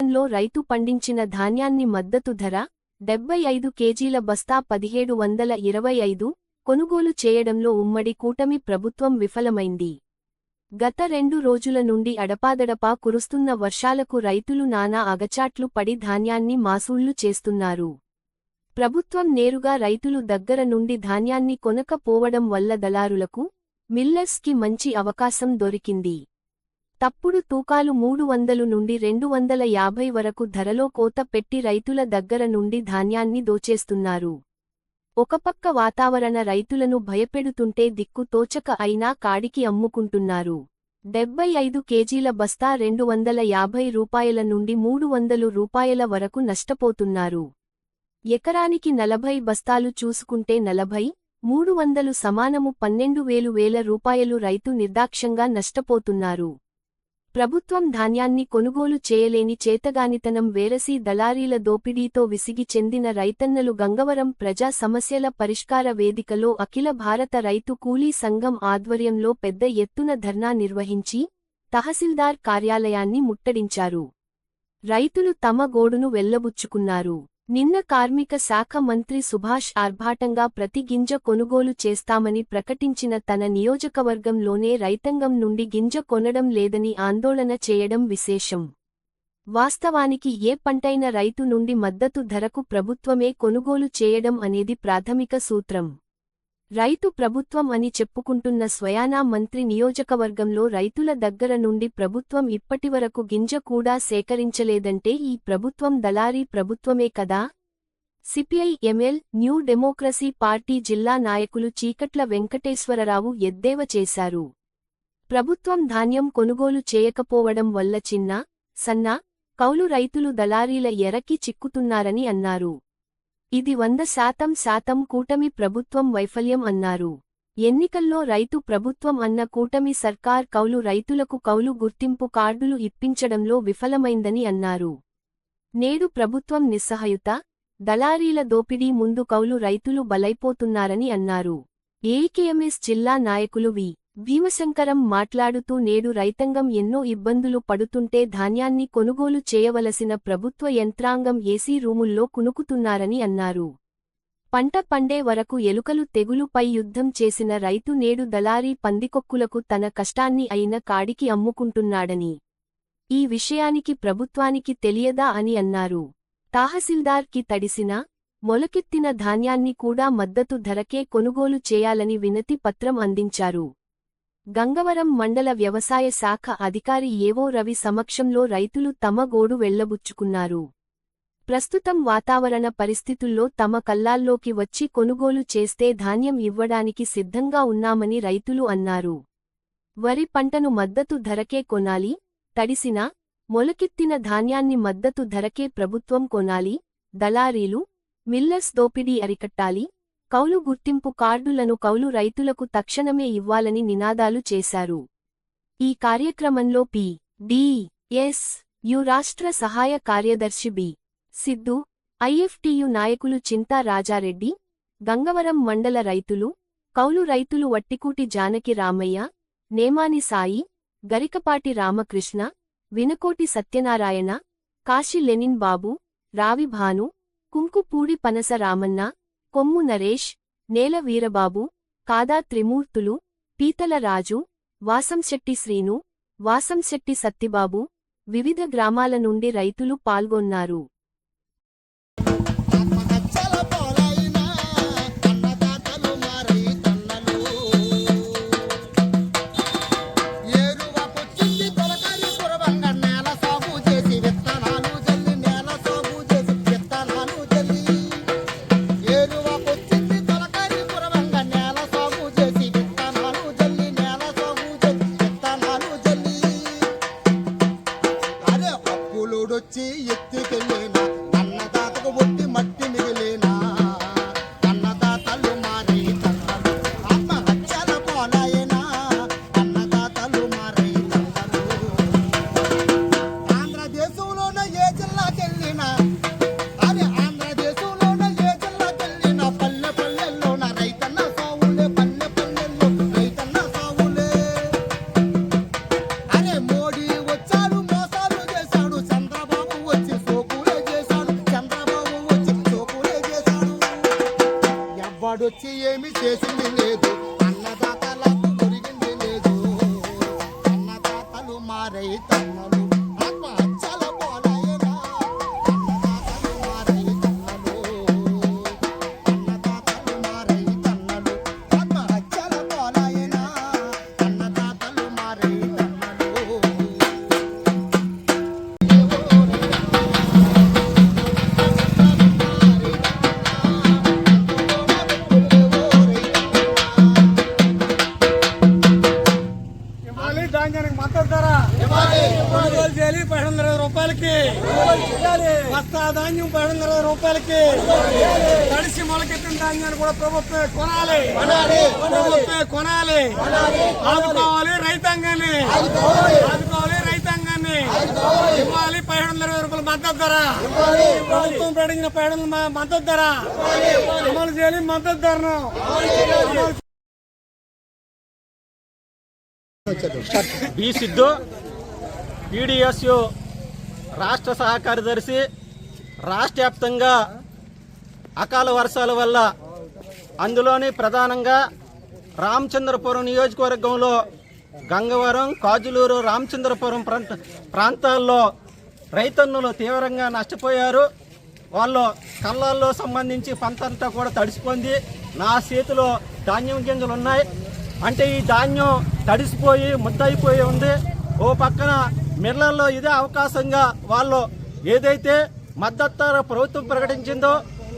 లో రైతు పండించిన ధాన్యాన్ని మద్దతు ధర 75 కేజీల బస్తా 1725 కొనుగోలు చేయడంలో ఉమ్మడి కూటమి ప్రభుత్వం విఫలమైంది. గత 2 రోజుల నుండి అడపాదడపా కురుస్తున్న వర్షాలకు రైతులు నానా అగచాట్లు పడి ధాన్యాన్ని మాసూళ్లు చేస్తున్నారు. ప్రభుత్వం నేరుగా రైతులు దగ్గర నుండి ధాన్యాన్ని కొనకపోవడం వల్ల దళారులకు, మిల్లర్స్ కి మంచి అవకాశం దొరికింది. తప్పుడు తూకాలు 300 నుండి 250 వరకు ధరలో కోత పెట్టి రైతుల దగ్గర నుండి ధాన్యాన్ని దోచేస్తున్నారు. ఒకపక్క వాతావరణ రైతులను భయపెడుతుంటే దిక్కు తోచక అయినా కాడికి అమ్ముకుంటున్నారు. 75 కేజీల బస్తా 250 రూపాయల నుండి 300 రూపాయల వరకు నష్టపోతున్నారు. ఎకరానికి 40 బస్తాలు చూసుకుంటే 40, 300 సమానము 12,000 రూపాయలు రైతు నిర్దాక్ష్యంగా నష్టపోతున్నారు. ప్రభుత్వం ధాన్యాన్ని కొనుగోలు చేయలేని చేతగానితనం వేరసి దళారీల దోపిడీతో విసిగి చెందిన రైతన్నలు గంగవరం ప్రజా సమస్యల పరిష్కార వేదికలో అఖిల భారత రైతు కూలీ సంఘం ఆధ్వర్యంలో పెద్ద ఎత్తున ధర్నా నిర్వహించి తహసీల్దార్ కార్యాలయాన్ని ముట్టడించారు. రైతులు తమ గోడును వెళ్లబుచ్చుకున్నారు. నిన్న కార్మిక శాఖ మంత్రి సుభాష్ ఆర్భాటంగా ప్రతి గింజ కొనుగోలు చేస్తామని ప్రకటించిన తన నియోజకవర్గంలోనే రైతాంగం నుండి గింజ కొనడం లేదని ఆందోళన చేయడం విశేషం. వాస్తవానికి ఏ పంటైన రైతు నుండి మద్దతు ధరకు ప్రభుత్వమే కొనుగోలు చేయడం అనేది ప్రాథమిక సూత్రం. రైతు ప్రభుత్వం అని చెప్పుకుంటున్న స్వయానా మంత్రి నియోజకవర్గంలో రైతుల దగ్గర నుండి ప్రభుత్వం ఇప్పటివరకు గింజ కూడా సేకరించలేదంటే ఈ ప్రభుత్వం దళారీ ప్రభుత్వమే కదా. CPI ML new democracy party జిల్లా నాయకులు చీకట్ల వెంకటేశ్వరరావు ఎద్దేవా చేశారు. ప్రభుత్వం ధాన్యం కొనుగోలు చేయకపోవడం వల్ల చిన్న, సన్న, కౌలు రైతులు దళారీల ఎరకి చిక్కుతున్నారని అన్నారు. ఇది 100% కూటమి ప్రభుత్వం వైఫల్యం అన్నారు. ఎన్నికల్లో రైతు ప్రభుత్వం అన్న కూటమి సర్కార్ కౌలు రైతులకు కౌలు గుర్తింపు కార్డులు ఇప్పించడంలో విఫలమైందని అన్నారు. నేడు ప్రభుత్వం నిస్సహాయుత, దళారీల దోపిడీ ముందు కౌలు రైతులు బలైపోతున్నారని అన్నారు. ఏఐకేఎంఎస్ జిల్లా నాయకులు వి. భీమశంకరం మాట్లాడుతూ నేడు రైతాంగం ఎన్నో ఇబ్బందులు పడుతుంటే ధాన్యాన్ని కొనుగోలు చేయవలసిన ప్రభుత్వ యంత్రాంగం ఏసీ రూముల్లో కునుకుతున్నారని అన్నారు. పంట పండే వరకు ఎలుకలు తెగులుపై యుద్ధం చేసిన రైతు నేడు దళారీ పందికొక్కులకు తన కష్టాన్ని అయిన కాడికి అమ్ముకుంటున్నాడని, ఈ విషయానికి ప్రభుత్వానికి తెలియదా అని అన్నారు. తహసీల్దార్ కి తడిసిన, మొలకెత్తిన ధాన్యాన్ని కూడా మద్దతు ధరకే కొనుగోలు చేయాలని వినతి పత్రం అందించారు. గంగవరం మండల వ్యవసాయ శాఖ అధికారి ఏవో రవి సమక్షంలో రైతులు తమ గోడు వెళ్లబుచ్చుకున్నారు. ప్రస్తుతం వాతావరణ పరిస్థితుల్లో తమ కల్లాల్లోకి వచ్చి కొనుగోలు చేస్తే ధాన్యం ఇవ్వడానికి సిద్ధంగా ఉన్నామని రైతులు అన్నారు. వరి పంటను మద్దతు ధరకే కొనాలి, తడిసిన, మొలకెత్తిన ధాన్యాన్ని మద్దతు ధరకే ప్రభుత్వం కొనాలి, దళారీలు, మిల్లర్స్ దోపిడీ అరికట్టాలి, కౌలు గుర్తింపు కార్డులను కౌలు రైతులకు తక్షణమే ఇవ్వాలని నినాదాలు చేశారు. ఈ కార్యక్రమంలో పి. డి. ఎస్. యు రాష్ట్ర సహాయ కార్యదర్శి బి. సిద్ధు, ఐఎఫ్టియు నాయకులు చింతా రాజారెడ్డి, గంగవరం మండల రైతులు, కౌలు రైతులు వట్టికూటి జానకి రామయ్య, నేమాని సాయి, గరికపాటి రామకృష్ణ, వినకోటి సత్యనారాయణ, కాశీ లెనిన్ బాబు, రావి భాను, కుంకుపూడి పనస రామన్న, కొమ్ము నరేష్, నేల వీరబాబు, కాదా త్రిమూర్తులు, పీతల రాజు, వాసంశెట్టి శ్రీను, వాసంశెట్టి సత్తిబాబు, వివిధ గ్రామాల నుండి రైతులు పాల్గొన్నారు. వచ్చి ఎత్తుకెళ్ళిన అన్నదాతకు ఒట్టి వాడొచ్చి ఏమి చేసింది లేదు, అన్నదాతలకు ఒరిగింది లేదు. అన్నదాతలు మారై తన్నలు ఆత్మహత్యల పాలైనా, అన్నదాతలు మారై తన్నలు, అన్నదాతలు మారై తన్నలు ఆత్మహత్యల పాలైనా, అన్నదాతలు మారై తన్నలు. ధాన్యానికి మద్దతు ధర కొనుగోలు చేయాలి 720 రూపాయలకి. బస్తా ధాన్యం 720 రూపాయలకి. తడిసి మొలకెత్తిన ధాన్యాన్ని కూడా ప్రభుత్వమే కొనాలి, ప్రభుత్వమే కొనాలి. ఆదుకోవాలి రైతాంగాన్ని, ఆదుకోవాలి రైతాంగాన్ని. ఇవ్వాలి 720 రూపాయల మద్దతు ధర. ప్రభుత్వం ప్రకటించిన 700 మద్దతు ధర అమలు చేయాలి. మద్దతు ధరను బి సిద్ధు, పీడీఎస్యు రాష్ట్ర సహ కార్యదర్శి. రాష్ట్ర వ్యాప్తంగా అకాల వర్షాల వల్ల, అందులోని ప్రధానంగా రామచంద్రపురం నియోజకవర్గంలో గంగవరం, కాజులూరు, రామచంద్రపురం ప్రాంతాల్లో రైతన్నులు తీవ్రంగా నష్టపోయారు. వాళ్ళు కళ్ళల్లో సంబంధించి పంటంతా కూడా తడిసిపోయింది. నా చేతిలో ధాన్యం గింజలు ఉన్నాయి. అంటే ఈ ధాన్యం తడిసిపోయి ముద్దయిపోయి ఉంది. ఓ పక్కన మిల్లల్లో ఇదే అవకాశంగా వాళ్ళు ఏదైతే మద్దతు ధర ప్రభుత్వం ప్రకటించిందో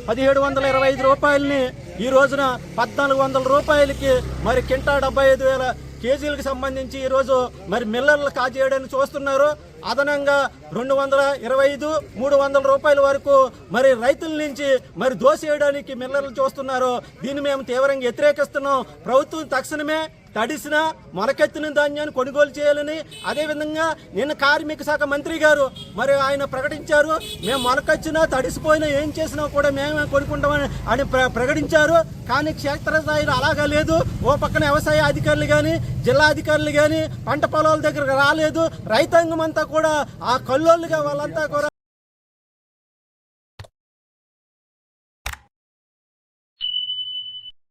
1725 రూపాయలని ఈ రోజున 1400 రూపాయలకి మరి కింటా 75,000 కేజీలకు సంబంధించి ఈరోజు మరి మిల్లర్లు కాజేయడానికి చూస్తున్నారు. అదనంగా 225, 300 రూపాయల వరకు మరి రైతుల నుంచి మరి దోసేయడానికి మిల్లర్లు చూస్తున్నారు. దీన్ని మేము తీవ్రంగా వ్యతిరేకిస్తున్నాం. ప్రభుత్వం తక్షణమే తడిసిన మొలకెత్తిన ధాన్యాన్ని కొనుగోలు చేయాలని, అదేవిధంగా నిన్న కార్మిక శాఖ మంత్రి గారు మరి ఆయన ప్రకటించారు, మేము మొలకొచ్చినా తడిసిపోయినా ఏం చేసినా కూడా మేమే కొనుక్కుంటామని అని ప్రకటించారు. కానీ క్షేత్రస్థాయిలో అలాగా లేదు. ఓ పక్కన వ్యవసాయ అధికారులు కానీ, జిల్లా అధికారులు కానీ పంట పొలాల దగ్గరకు రాలేదు. రైతాంగం అంతా కూడా ఆ కల్లోళ్ళుగా వాళ్ళంతా కూడా